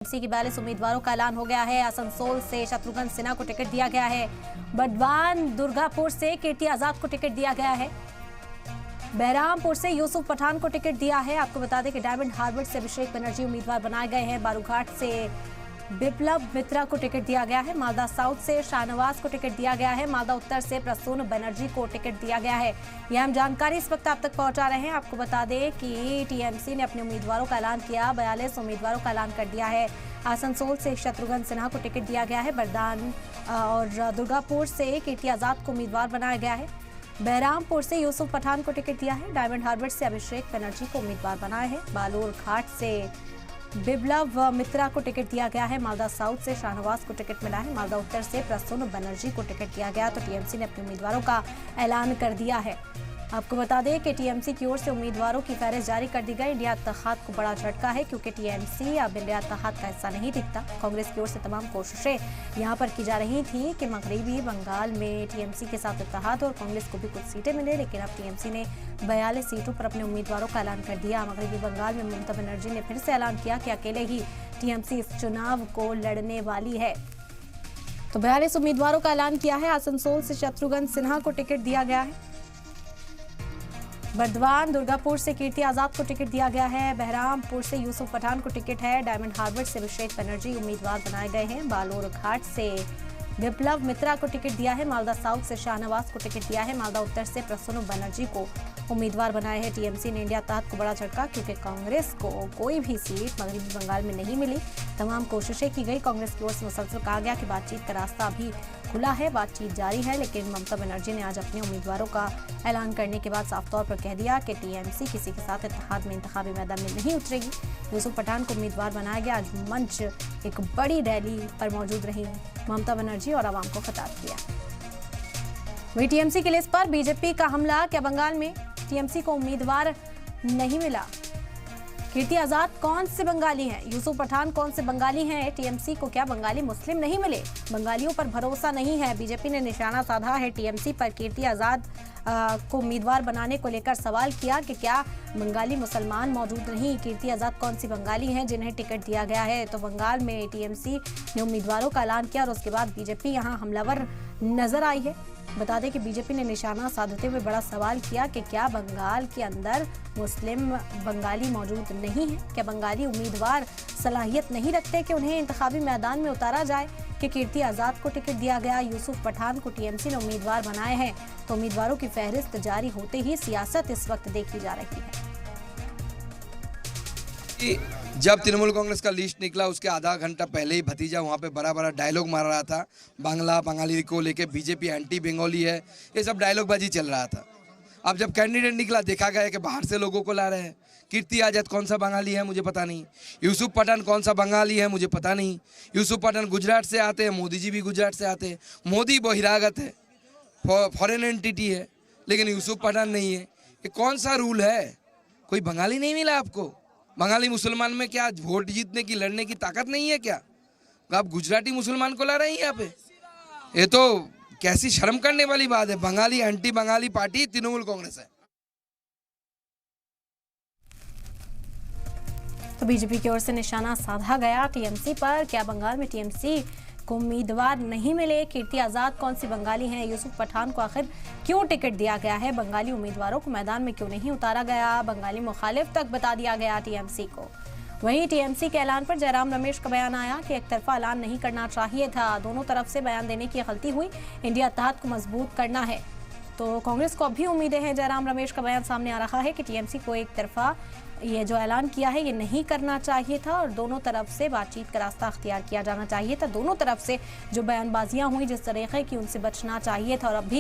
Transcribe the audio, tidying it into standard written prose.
TMC की 42 उम्मीदवारों का ऐलान हो गया है। आसनसोल से शत्रुघ्न सिन्हा को टिकट दिया गया है। बड़वान दुर्गापुर से कीर्ति आजाद को टिकट दिया गया है। बहरामपुर से यूसुफ पठान को टिकट दिया है। आपको बता दें कि डायमंड हार्बर से अभिषेक बनर्जी उम्मीदवार बनाए गए हैं। बालूघाट से बिप्लब मित्रा को टिकट दिया गया है। मालदा साउथ से शाहनवाज को टिकट दिया गया है। मालदा उत्तर से प्रसून बनर्जी को टिकट दिया गया है। यह हम जानकारी इस वक्त आप तक पहुंचा रहे हैं। आपको बता दें कि टीएमसी ने अपने उम्मीदवारों का ऐलान किया। 42 उम्मीदवारों का ऐलान कर दिया है। आसनसोल से शत्रुघ्न सिन्हा को टिकट दिया गया है। बरदान और दुर्गापुर से कीर्ति आजाद को उम्मीदवार बनाया गया है। बहरामपुर से यूसुफ पठान को टिकट दिया है। डायमंड हार्बर से अभिषेक बनर्जी को उम्मीदवार बनाया है। बालूरघाट से बिप्लब मित्रा को टिकट दिया गया है। मालदा साउथ से शाहनवाज को टिकट मिला है। मालदा उत्तर से प्रसून बनर्जी को टिकट दिया गया। तो टीएमसी ने अपने उम्मीदवारों का ऐलान कर दिया है। आपको बता दें कि टीएमसी की ओर से उम्मीदवारों की फहरिस्त जारी कर दी गई। इंडिया इत्तेहाद को बड़ा झटका है क्योंकि टीएमसी अब इंडिया इत्तेहाद का हिस्सा नहीं दिखता। कांग्रेस की ओर से तमाम कोशिशें यहां पर की जा रही थी कि मगरबी बंगाल में टीएमसी के साथ इत्तेहाद और कांग्रेस को भी कुछ सीटें मिले, लेकिन अब टीएमसी ने 42 सीटों पर अपने उम्मीदवारों का ऐलान कर दिया। मगरबी बंगाल में ममता बनर्जी ने फिर से ऐलान किया कि अकेले ही टीएमसी इस चुनाव को लड़ने वाली है। तो 42 उम्मीदवारों का ऐलान किया है। आसनसोल से शत्रुघ्न सिन्हा को टिकट दिया गया है। बर्दवान दुर्गापुर से कीर्ति आजाद को टिकट दिया गया है। बहरामपुर से यूसुफ पठान को टिकट है। डायमंड हार्बर से अभिषेक बनर्जी उम्मीदवार बनाए गए हैं। बालूरघाट से बिप्लब मित्रा को टिकट दिया है। मालदा साउथ से शाहनवाज को टिकट दिया है। मालदा उत्तर से प्रसून बनर्जी को उम्मीदवार बनाए हैं। टीएमसी ने इंडिया इत्तेहाद को बड़ा झटका क्योंकि कांग्रेस को कोई भी सीट मगरबी बंगाल में नहीं मिली। तमाम कोशिशें की गई। कांग्रेस की ओर से मुसलसल कहा गया कि बातचीत का रास्ता अभी खुला है, बातचीत जारी है, लेकिन ममता बनर्जी ने आज अपने उम्मीदवारों का ऐलान करने के बाद साफ तौर पर कह दिया कि टीएमसी किसी के साथ इत्तेहाद में इंतखाबी मैदान में नहीं उतरेगी। यूसुफ पठान को उम्मीदवार बनाया गया। आज मंच एक बड़ी रैली पर मौजूद रही ममता बनर्जी और आवाम को खिताब किया। वही टीएमसी की लिस्ट पर बीजेपी का हमला। क्या बंगाल में टीएमसी को उम्मीदवार नहीं मिला? कीर्ति आजाद कौन से बंगाली हैं? यूसुफ पठान कौन से बंगाली हैं? टीएमसी को क्या बंगाली मुस्लिम नहीं मिले? बंगालियों पर भरोसा नहीं है। बीजेपी ने निशाना साधा है टीएमसी पर। कीर्ति आजाद को उम्मीदवार बनाने को लेकर सवाल किया कि क्या बंगाली मुसलमान मौजूद नहीं? कीर्ति आजाद कौन सी बंगाली हैं जिन्हें टिकट दिया गया है? तो बंगाल में टीएमसी ने उम्मीदवारों का ऐलान किया और उसके बाद बीजेपी यहां हमलावर नजर आई है। बता दें कि बीजेपी ने निशाना साधते हुए बड़ा सवाल किया कि क्या बंगाल के अंदर मुस्लिम बंगाली मौजूद नहीं है? क्या बंगाली उम्मीदवार सलाहियत नहीं रखते कि उन्हें इंतखाबी मैदान में उतारा जाए? कि कीर्ति आजाद को टिकट दिया गया, यूसुफ पठान को टीएमसी ने उम्मीदवार बनाए हैं। तो उम्मीदवारों की फहरिस्त जारी होते ही सियासत इस वक्त देखी जा रही है। जब तृणमूल कांग्रेस का लिस्ट निकला उसके आधा घंटा पहले ही भतीजा वहाँ पे बड़ा बड़ा डायलॉग मार रहा था। बांग्ला बंगाली को लेके बीजेपी एंटी बंगाली है, ये सब डायलॉगबाजी चल रहा था। अब जब कैंडिडेट निकला देखा गया कि बाहर से लोगों को ला रहे हैं। कीर्ति आजाद कौन सा बंगाली है मुझे पता नहीं। यूसुफ पठान कौन सा बंगाली है मुझे पता नहीं। यूसुफ पठान गुजरात से आते हैं, मोदी जी भी गुजरात से आते हैं। मोदी बहिरागत है, फॉरेन एंटिटी है, लेकिन यूसुफ पठान नहीं है। ये कौन सा रूल है? कोई बंगाली नहीं मिला आपको? बंगाली मुसलमान में क्या वोट जीतने की लड़ने की ताकत नहीं है क्या? आप गुजराती मुसलमान को ला रहे हैं यहाँ पे? ये तो कैसी शर्म करने वाली बात है। बंगाली एंटी बंगाली पार्टी तृणमूल कांग्रेस है। तो बीजेपी की ओर से निशाना साधा गया टीएमसी पर। क्या बंगाल में टीएमसी को उम्मीदवार नहीं मिले? कीर्ति आजाद कौन सी बंगाली हैं? यूसुफ पठान को आखिर क्यों टिकट दिया गया है? बंगाली उम्मीदवारों को मैदान में क्यों नहीं उतारा गया? बंगाली मुखालिफ तक बता दिया गया टीएमसी को। वहीं टीएमसी के ऐलान पर जयराम रमेश का बयान आया कि एक तरफा ऐलान नहीं करना चाहिए था। दोनों तरफ से बयान देने की गलती हुई। इंडिया इत्तेहाद को मजबूत करना है। तो कांग्रेस को अभी उम्मीदें हैं। जयराम रमेश का बयान सामने आ रहा है कि टीएमसी को एक तरफा ये जो ऐलान किया है ये नहीं करना चाहिए था और दोनों तरफ से बातचीत का रास्ता अख्तियार किया जाना चाहिए था। दोनों तरफ से जो बयानबाजियां हुई जिस तरीके की, उनसे बचना चाहिए था। और अभी